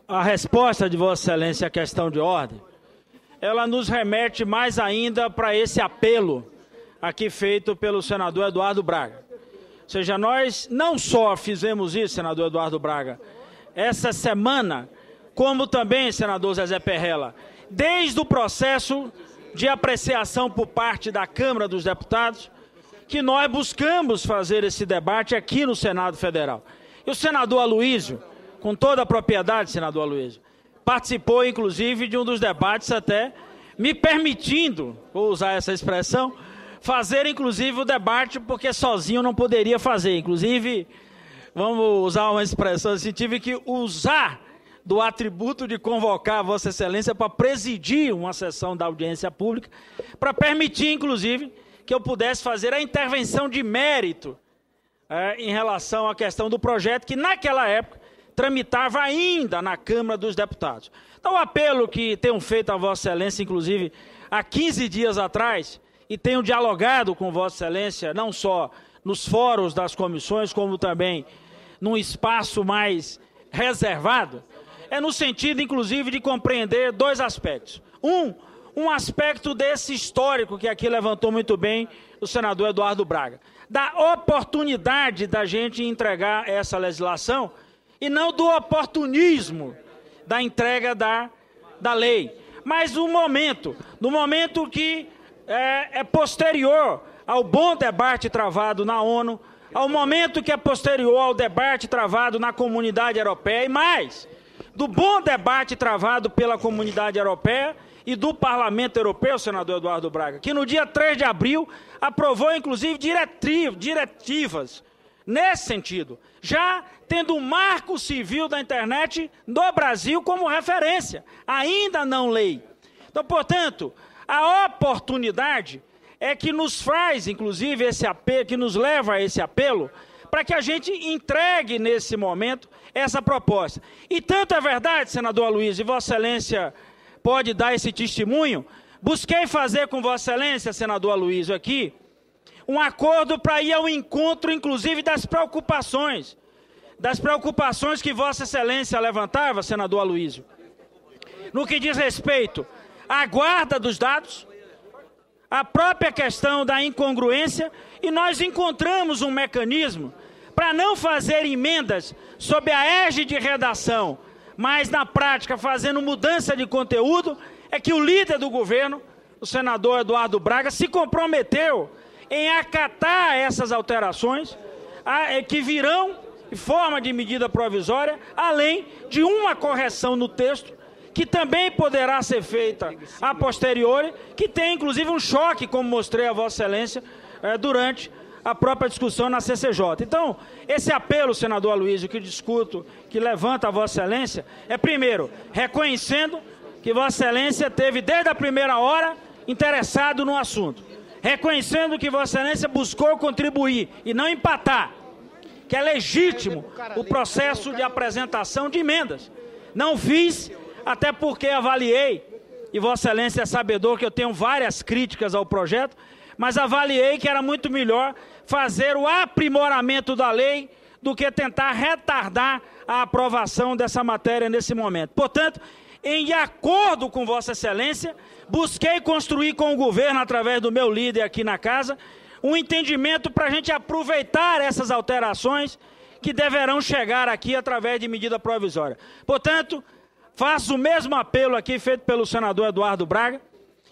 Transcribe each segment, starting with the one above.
A resposta de Vossa Excelência à questão de ordem, ela nos remete mais ainda para esse apelo aqui feito pelo senador Eduardo Braga. Ou seja, nós não só fizemos isso, senador Eduardo Braga, essa semana, como também, senador Zezé Perrella, desde o processo de apreciação por parte da Câmara dos Deputados, que nós buscamos fazer esse debate aqui no Senado Federal. E o senador Aloysio, com toda a propriedade, senador Aloysio, participou, inclusive, de um dos debates até me permitindo, vou usar essa expressão, fazer, inclusive, o debate, porque sozinho não poderia fazer. Inclusive, vamos usar uma expressão assim, tive que usar do atributo de convocar a Vossa Excelência para presidir uma sessão da audiência pública, para permitir, inclusive, que eu pudesse fazer a intervenção de mérito em relação à questão do projeto, que naquela época tramitava ainda na Câmara dos Deputados. Então, o apelo que tenho feito a Vossa Excelência, inclusive, há 15 dias atrás, e tenho dialogado com Vossa Excelência, não só nos fóruns das comissões, como também num espaço mais reservado, é no sentido, inclusive, de compreender dois aspectos. Um aspecto desse histórico que aqui levantou muito bem o senador Eduardo Braga, da oportunidade da gente entregar essa legislação e não do oportunismo da entrega da lei. Mas no momento que é posterior ao bom debate travado na ONU, ao momento que é posterior ao debate travado na comunidade europeia e mais, do bom debate travado pela comunidade europeia e do Parlamento Europeu, senador Eduardo Braga, que no dia 3 de abril aprovou, inclusive, diretivas nesse sentido, já tendo o marco civil da internet no Brasil como referência, ainda não lei. Então, portanto, a oportunidade é que nos faz, inclusive, esse apelo, que nos leva a esse apelo, para que a gente entregue nesse momento essa proposta. E tanto é verdade, senador Aloysio, e Vossa Excelência pode dar esse testemunho, busquei fazer com Vossa Excelência, senador Aloysio, aqui, um acordo para ir ao encontro, inclusive, das preocupações que Vossa Excelência levantava, senador Aloysio, no que diz respeito à guarda dos dados, a própria questão da incongruência, e nós encontramos um mecanismo para não fazer emendas sob a égide de redação, mas na prática fazendo mudança de conteúdo, é que o líder do governo, o senador Eduardo Braga, se comprometeu em acatar essas alterações, que virão em forma de medida provisória, além de uma correção no texto, que também poderá ser feita a posteriori, que tem inclusive um choque, como mostrei a Vossa Excelência, durante a própria discussão na CCJ. Então, esse apelo, senador Aloysio, que discuto, que levanta a Vossa Excelência, é primeiro, reconhecendo que Vossa Excelência teve desde a primeira hora interessado no assunto, reconhecendo que Vossa Excelência buscou contribuir e não empatar, que é legítimo o processo de apresentação de emendas. Não fiz, até porque avaliei, e Vossa Excelência é sabedor que eu tenho várias críticas ao projeto, mas avaliei que era muito melhor fazer o aprimoramento da lei do que tentar retardar a aprovação dessa matéria nesse momento. Portanto, em acordo com Vossa Excelência, busquei construir com o governo, através do meu líder aqui na casa, um entendimento para a gente aproveitar essas alterações que deverão chegar aqui através de medida provisória. Portanto, faço o mesmo apelo aqui feito pelo senador Eduardo Braga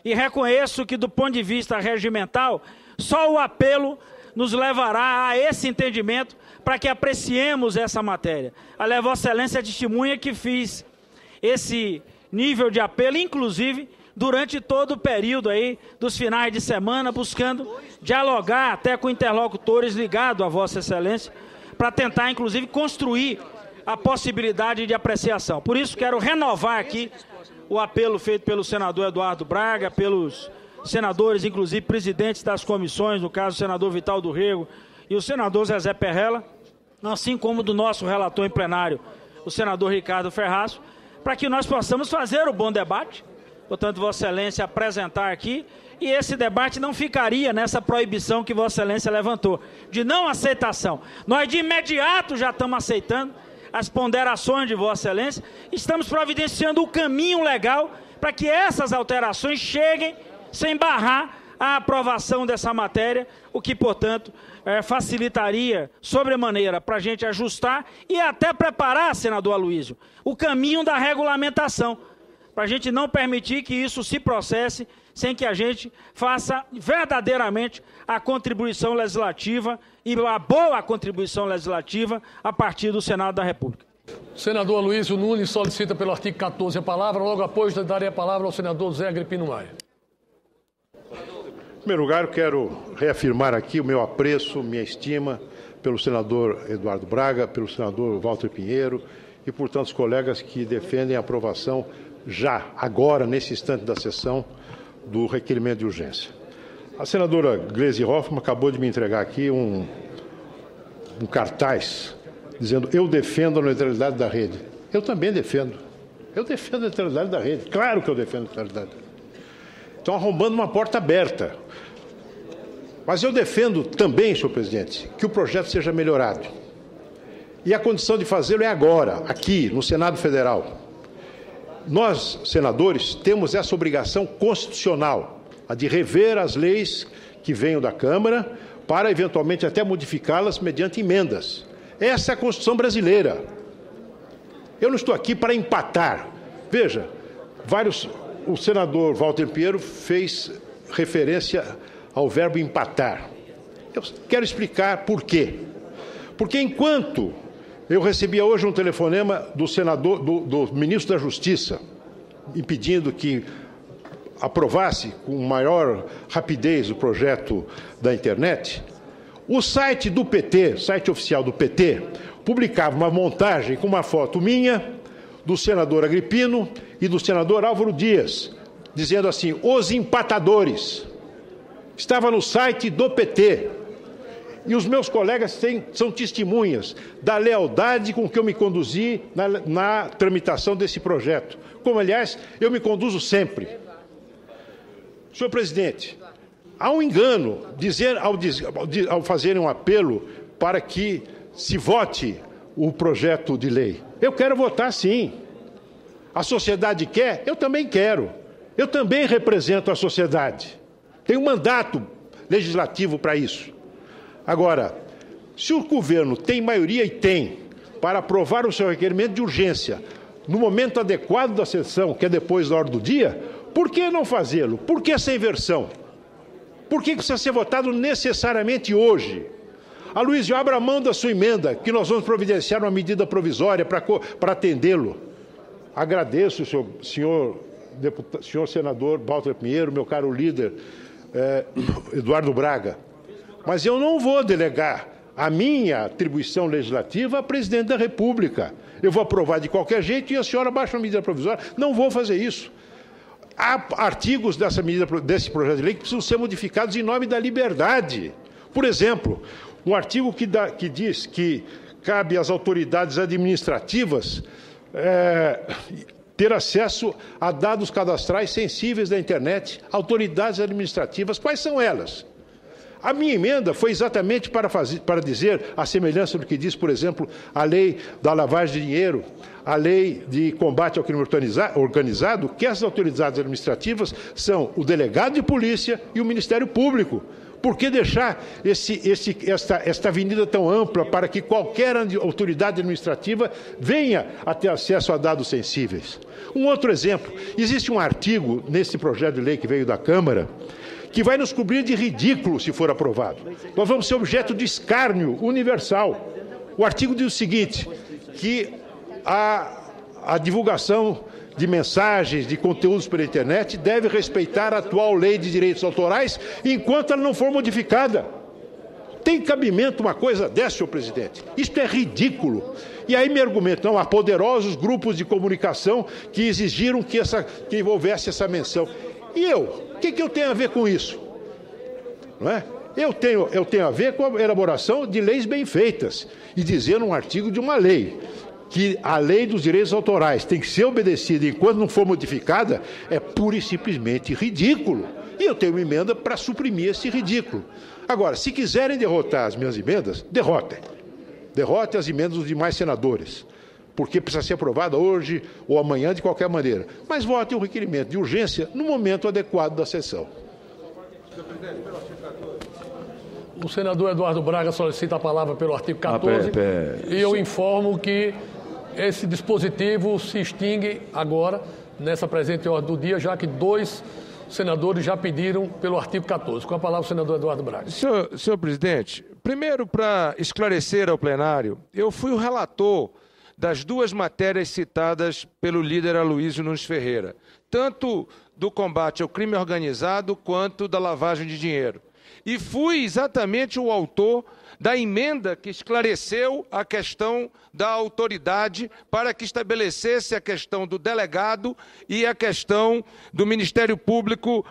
e reconheço que, do ponto de vista regimental, só o apelo nos levará a esse entendimento para que apreciemos essa matéria. Aliás, Vossa Excelência testemunha que fiz esse nível de apelo, inclusive, durante todo o período aí dos finais de semana, buscando dialogar até com interlocutores ligados a Vossa Excelência, para tentar, inclusive, construir a possibilidade de apreciação. Por isso, quero renovar aqui o apelo feito pelo senador Eduardo Braga, pelos senadores, inclusive presidentes das comissões, no caso o senador Vital do Rego e o senador Zezé Perrella, assim como do nosso relator em plenário, o senador Ricardo Ferraz, para que nós possamos fazer o bom debate, portanto, Vossa Excelência apresentar aqui, e esse debate não ficaria nessa proibição que Vossa Excelência levantou, de não aceitação. Nós de imediato já estamos aceitando as ponderações de Vossa Excelência, estamos providenciando o caminho legal para que essas alterações cheguem sem barrar a aprovação dessa matéria, o que, portanto, facilitaria sobremaneira para a gente ajustar e até preparar, senador Aloysio, o caminho da regulamentação, para a gente não permitir que isso se processe sem que a gente faça verdadeiramente a contribuição legislativa e a boa contribuição legislativa a partir do Senado da República. O senador Aloysio Nunes solicita pelo artigo 14 a palavra, logo após darei a palavra ao senador Zé Agripino Maia. Em primeiro lugar, eu quero reafirmar aqui o meu apreço, minha estima pelo senador Eduardo Braga, pelo senador Walter Pinheiro e por tantos colegas que defendem a aprovação já, agora, nesse instante da sessão, do requerimento de urgência. A senadora Gleisi Hoffmann acabou de me entregar aqui um cartaz dizendo: eu defendo a neutralidade da rede. Eu também defendo. Eu defendo a neutralidade da rede. Claro que eu defendo a neutralidade da rede. Estão arrombando uma porta aberta. Mas eu defendo também, senhor presidente, que o projeto seja melhorado. E a condição de fazê-lo é agora, aqui, no Senado Federal. Nós, senadores, temos essa obrigação constitucional, a de rever as leis que venham da Câmara, para eventualmente até modificá-las mediante emendas. Essa é a Constituição brasileira. Eu não estou aqui para empatar. Veja, o senador Walter Pinheiro fez referência ao verbo empatar. Eu quero explicar por quê. Porque enquanto eu recebia hoje um telefonema do ministro da Justiça, impedindo que aprovasse com maior rapidez o projeto da internet, o site do PT, site oficial do PT, publicava uma montagem com uma foto minha, do senador Agripino e do senador Álvaro Dias, dizendo assim: os empatadores. Estava no site do PT. E os meus colegas são testemunhas da lealdade com que eu me conduzi na tramitação desse projeto. Como, aliás, eu me conduzo sempre. Senhor presidente, há um engano ao fazerem um apelo para que se vote o projeto de lei. Eu quero votar, sim. A sociedade quer? Eu também quero. Eu também represento a sociedade. Tenho um mandato legislativo para isso. Agora, se o governo tem maioria, e tem, para aprovar o seu requerimento de urgência no momento adequado da sessão, que é depois da hora do dia, por que não fazê-lo? Por que essa inversão? Por que precisa ser votado necessariamente hoje? Aloysio, abra mão da sua emenda, que nós vamos providenciar uma medida provisória para atendê-lo. Agradeço, senhor senador Walter Pinheiro, meu caro líder Eduardo Braga, mas eu não vou delegar a minha atribuição legislativa a presidente da República. Eu vou aprovar de qualquer jeito e a senhora baixa uma medida provisória. Não vou fazer isso. Há artigos desse projeto de lei que precisam ser modificados em nome da liberdade. Por exemplo, um artigo que diz que cabe às autoridades administrativas ter acesso a dados cadastrais sensíveis da internet. Autoridades administrativas, quais são elas? A minha emenda foi exatamente para dizer, à semelhança do que diz, por exemplo, a lei da lavagem de dinheiro, a lei de combate ao crime organizado, que essas autoridades administrativas são o delegado de polícia e o Ministério Público. Por que deixar esta avenida tão ampla para que qualquer autoridade administrativa venha a ter acesso a dados sensíveis? Um outro exemplo, existe um artigo nesse projeto de lei que veio da Câmara que vai nos cobrir de ridículo se for aprovado. Nós vamos ser objeto de escárnio universal. O artigo diz o seguinte, que a divulgação de mensagens, de conteúdos pela internet deve respeitar a atual lei de direitos autorais enquanto ela não for modificada. Tem cabimento uma coisa dessa, senhor presidente? Isto é ridículo. E aí me argumentam, há poderosos grupos de comunicação que exigiram que houvesse essa menção. E eu? O que eu tenho a ver com isso? Não é? Eu tenho a ver com a elaboração de leis bem feitas e dizer num artigo de uma lei que a lei dos direitos autorais tem que ser obedecida enquanto não for modificada é pura e simplesmente ridículo. E eu tenho uma emenda para suprimir esse ridículo. Agora, se quiserem derrotar as minhas emendas, derrotem. Derrotem as emendas dos demais senadores. porque precisa ser aprovada hoje ou amanhã de qualquer maneira. Mas vote um requerimento de urgência no momento adequado da sessão. O senador Eduardo Braga solicita a palavra pelo artigo 14 e eu informo que esse dispositivo se extingue agora, nessa presente ordem do dia, já que 2 senadores já pediram pelo artigo 14. Com a palavra o senador Eduardo Braga. Senhor presidente, primeiro, para esclarecer ao plenário, eu fui o relator das 2 matérias citadas pelo líder Aloysio Nunes Ferreira, tanto do combate ao crime organizado quanto da lavagem de dinheiro. E fui exatamente o autor da emenda que esclareceu a questão da autoridade para que estabelecesse a questão do delegado e a questão do Ministério Público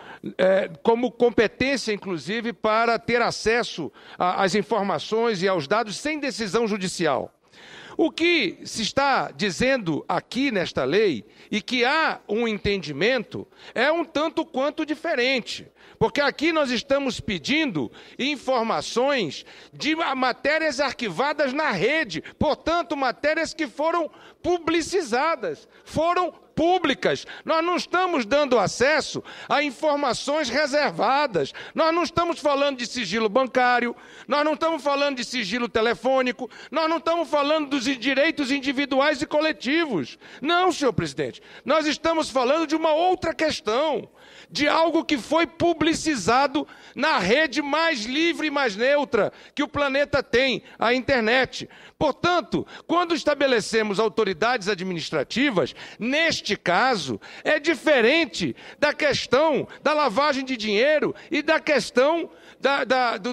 como competência, inclusive, para ter acesso às informações e aos dados sem decisão judicial. O que se está dizendo aqui nesta lei, e que há um entendimento, é um tanto quanto diferente. Porque aqui nós estamos pedindo informações de matérias arquivadas na rede, portanto, matérias que foram publicizadas, foram públicas. Nós não estamos dando acesso a informações reservadas. Nós não estamos falando de sigilo bancário, nós não estamos falando de sigilo telefônico, nós não estamos falando dos direitos individuais e coletivos. Não, senhor presidente. Nós estamos falando de uma outra questão, de algo que foi publicizado na rede mais livre e mais neutra que o planeta tem, a internet. Portanto, quando estabelecemos autoridades administrativas, neste caso, é diferente da questão da lavagem de dinheiro e da questão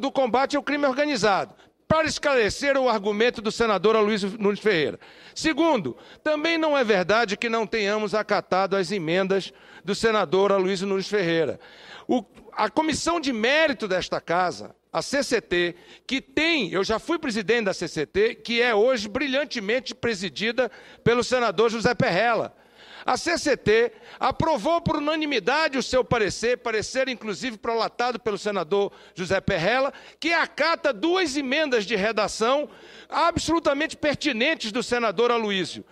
do combate ao crime organizado. Para esclarecer o argumento do senador Aloysio Nunes Ferreira. Segundo, também não é verdade que não tenhamos acatado as emendas do senador Aloysio Nunes Ferreira. A comissão de mérito desta casa, a CCT, que tem, eu já fui presidente da CCT, que é hoje brilhantemente presidida pelo senador José Perrella. A CCT aprovou por unanimidade o seu parecer inclusive prolatado pelo senador José Perrella, que acata 2 emendas de redação absolutamente pertinentes do senador Aloysio.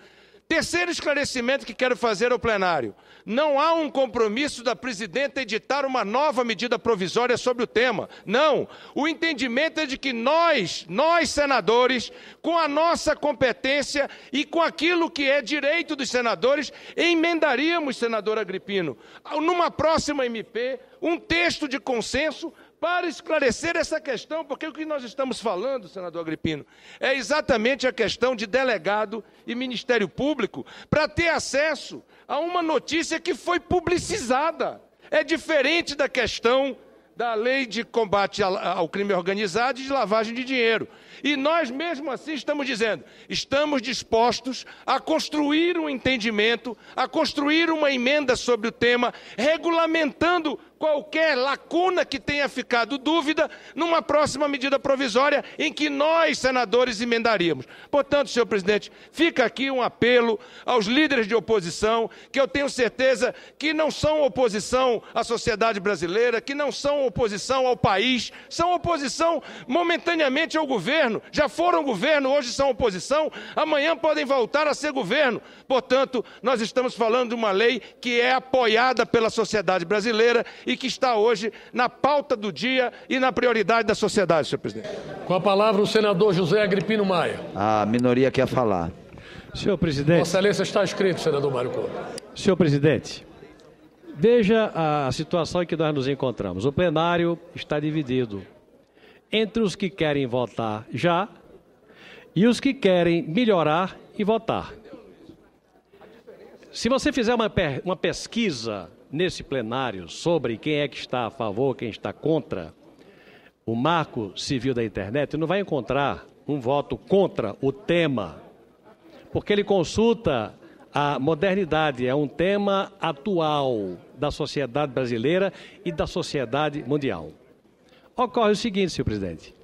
Terceiro esclarecimento que quero fazer ao plenário. Não há um compromisso da presidenta editar uma nova medida provisória sobre o tema. Não. O entendimento é de que nós senadores, com a nossa competência e com aquilo que é direito dos senadores, emendaríamos, senador Agripino, numa próxima MP, um texto de consenso para esclarecer essa questão, porque o que nós estamos falando, senador Agripino, é exatamente a questão de delegado e Ministério Público para ter acesso a uma notícia que foi publicizada. É diferente da questão da lei de combate ao crime organizado e de lavagem de dinheiro. E nós, mesmo assim, estamos dizendo, estamos dispostos a construir um entendimento, a construir uma emenda sobre o tema, regulamentando qualquer lacuna que tenha ficado dúvida numa próxima medida provisória em que nós, senadores, emendaríamos. Portanto, senhor presidente, fica aqui um apelo aos líderes de oposição, que eu tenho certeza que não são oposição à sociedade brasileira, que não são oposição ao país, são oposição momentaneamente ao governo. Já foram governo, hoje são oposição, amanhã podem voltar a ser governo. Portanto, nós estamos falando de uma lei que é apoiada pela sociedade brasileira e que está hoje na pauta do dia e na prioridade da sociedade, senhor presidente. Com a palavra o senador José Agripino Maia. A minoria quer falar. Senhor presidente. Vossa Excelência está inscrito, senador Mário Couto. Senhor presidente, veja a situação em que nós nos encontramos. O plenário está dividido entre os que querem votar já e os que querem melhorar e votar. Se você fizer uma pesquisa nesse plenário sobre quem é que está a favor, quem está contra o marco civil da internet, não vai encontrar um voto contra o tema, porque ele consulta a modernidade, é um tema atual da sociedade brasileira e da sociedade mundial. Ocorre o seguinte, senhor presidente,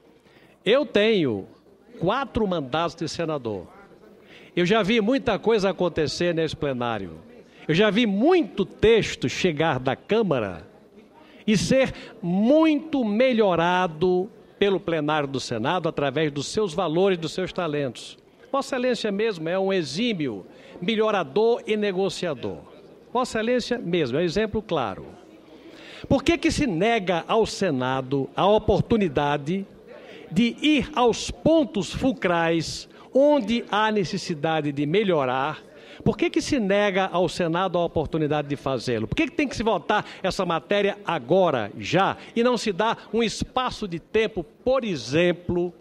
eu tenho 4 mandatos de senador. Eu já vi muita coisa acontecer nesse plenário. Eu já vi muito texto chegar da Câmara e ser muito melhorado pelo plenário do Senado através dos seus valores, dos seus talentos. Vossa Excelência mesmo é um exímio melhorador e negociador. Vossa Excelência mesmo é um exemplo claro. Por que se nega ao Senado a oportunidade de ir aos pontos fulcrais onde há necessidade de melhorar? Por que se nega ao Senado a oportunidade de fazê-lo? Por que tem que se votar essa matéria agora, já, e não se dá um espaço de tempo, por exemplo?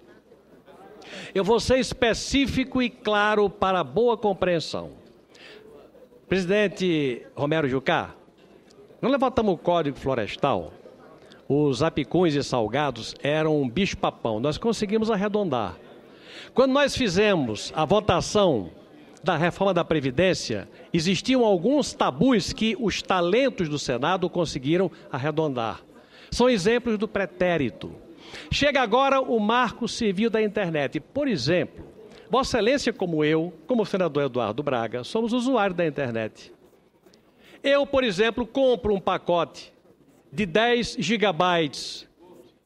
Eu vou ser específico e claro para boa compreensão. Presidente Romero Jucá, nós levantamos o Código Florestal, os apicuns e salgados eram um bicho-papão, nós conseguimos arredondar. Quando nós fizemos a votação da reforma da Previdência, existiam alguns tabus que os talentos do Senado conseguiram arredondar. São exemplos do pretérito. Chega agora o Marco Civil da Internet. Por exemplo, Vossa Excelência como eu, como o senador Eduardo Braga, somos usuários da internet. Eu, por exemplo, compro um pacote de 10 gigabytes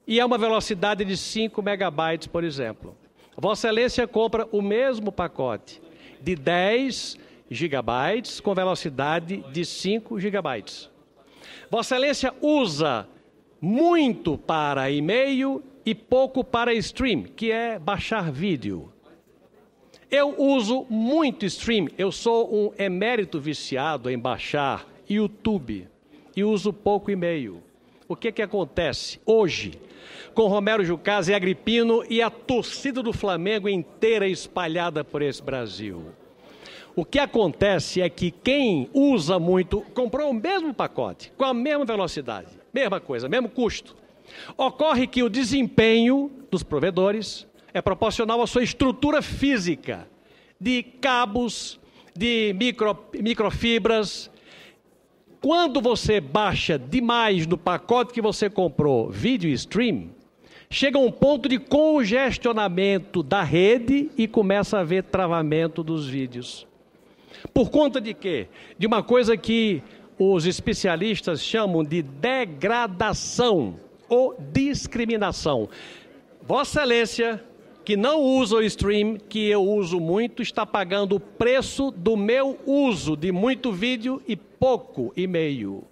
e é uma velocidade de 5 megabytes, por exemplo. Vossa Excelência compra o mesmo pacote de 10 gigabytes com velocidade de 5 gigabytes. Vossa Excelência usa muito para e-mail e pouco para stream, que é baixar vídeo. Eu uso muito stream, eu sou um emérito viciado em baixar YouTube e uso pouco e-mail. O que acontece hoje com Romero Jucá e Agripino e a torcida do Flamengo inteira espalhada por esse Brasil? O que acontece é que quem usa muito, comprou o mesmo pacote, com a mesma velocidade, mesma coisa, mesmo custo. Ocorre que o desempenho dos provedores é proporcional à sua estrutura física, de cabos, de microfibras. Quando você baixa demais no pacote que você comprou vídeo e stream, chega a um ponto de congestionamento da rede e começa a haver travamento dos vídeos. Por conta de quê? De uma coisa que os especialistas chamam de degradação ou discriminação. Vossa Excelência, que não usa o stream, que eu uso muito, está pagando o preço do meu uso de muito vídeo e pouco e-mail.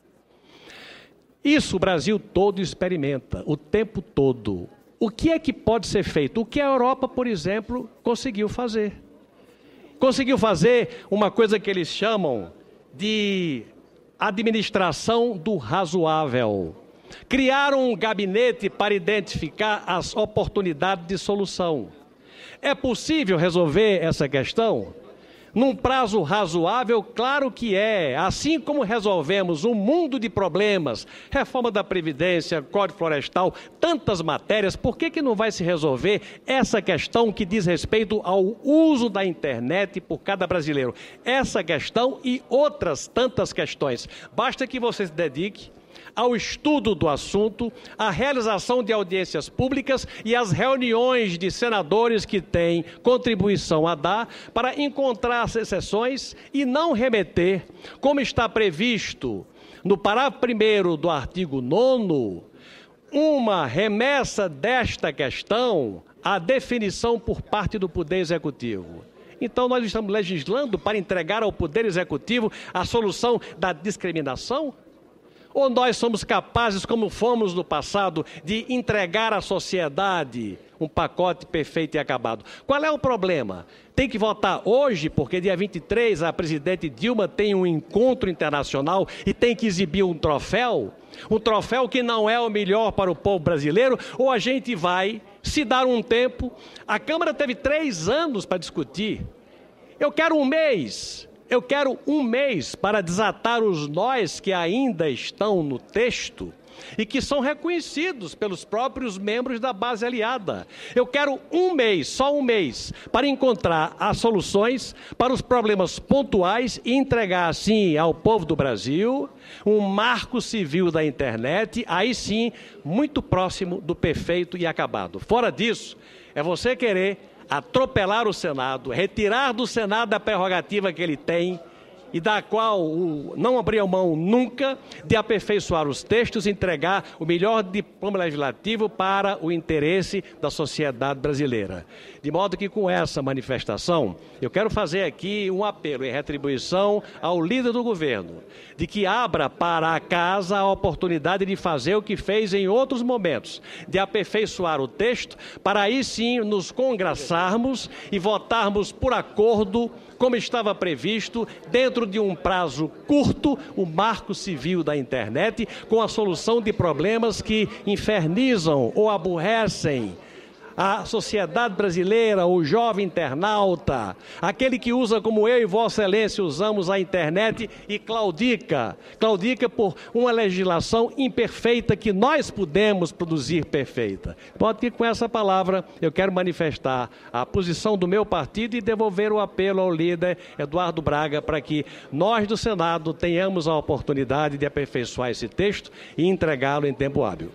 Isso o Brasil todo experimenta, o tempo todo. O que é que pode ser feito? O que a Europa, por exemplo, conseguiu fazer? Conseguiu fazer uma coisa que eles chamam de administração do razoável. Criaram um gabinete para identificar as oportunidades de solução. É possível resolver essa questão? Num prazo razoável, claro que é. Assim como resolvemos um mundo de problemas, reforma da Previdência, Código Florestal, tantas matérias, por que não vai se resolver essa questão que diz respeito ao uso da internet por cada brasileiro? Essa questão e outras tantas questões. Basta que você se dedique ao estudo do assunto, à realização de audiências públicas e às reuniões de senadores que têm contribuição a dar para encontrar as exceções e não remeter, como está previsto no parágrafo 1º do artigo 9º, uma remessa desta questão à definição por parte do Poder Executivo. Então nós estamos legislando para entregar ao Poder Executivo a solução da discriminação? Ou nós somos capazes, como fomos no passado, de entregar à sociedade um pacote perfeito e acabado? Qual é o problema? Tem que votar hoje, porque dia 23 a presidente Dilma tem um encontro internacional e tem que exibir um troféu que não é o melhor para o povo brasileiro, ou a gente vai se dar um tempo? A Câmara teve 3 anos para discutir. Eu quero um mês para desatar os nós que ainda estão no texto e que são reconhecidos pelos próprios membros da base aliada. Eu quero um mês, só um mês, para encontrar as soluções para os problemas pontuais e entregar, assim, ao povo do Brasil um marco civil da internet, aí sim, muito próximo do perfeito e acabado. Fora disso, é você querer atropelar o Senado, retirar do Senado a prerrogativa que ele tem e da qual não abriu mão nunca de aperfeiçoar os textos e entregar o melhor diploma legislativo para o interesse da sociedade brasileira. De modo que, com essa manifestação, eu quero fazer aqui um apelo em retribuição ao líder do governo, de que abra para a casa a oportunidade de fazer o que fez em outros momentos, de aperfeiçoar o texto, para aí sim nos congraçarmos e votarmos por acordo, como estava previsto, dentro de um prazo curto, o marco civil da internet, com a solução de problemas que infernizam ou aborrecem a sociedade brasileira, o jovem internauta, aquele que usa como eu e Vossa Excelência usamos a internet e claudica por uma legislação imperfeita que nós pudemos produzir perfeita. Pode que com essa palavra eu quero manifestar a posição do meu partido e devolver o apelo ao líder Eduardo Braga para que nós do Senado tenhamos a oportunidade de aperfeiçoar esse texto e entregá-lo em tempo hábil.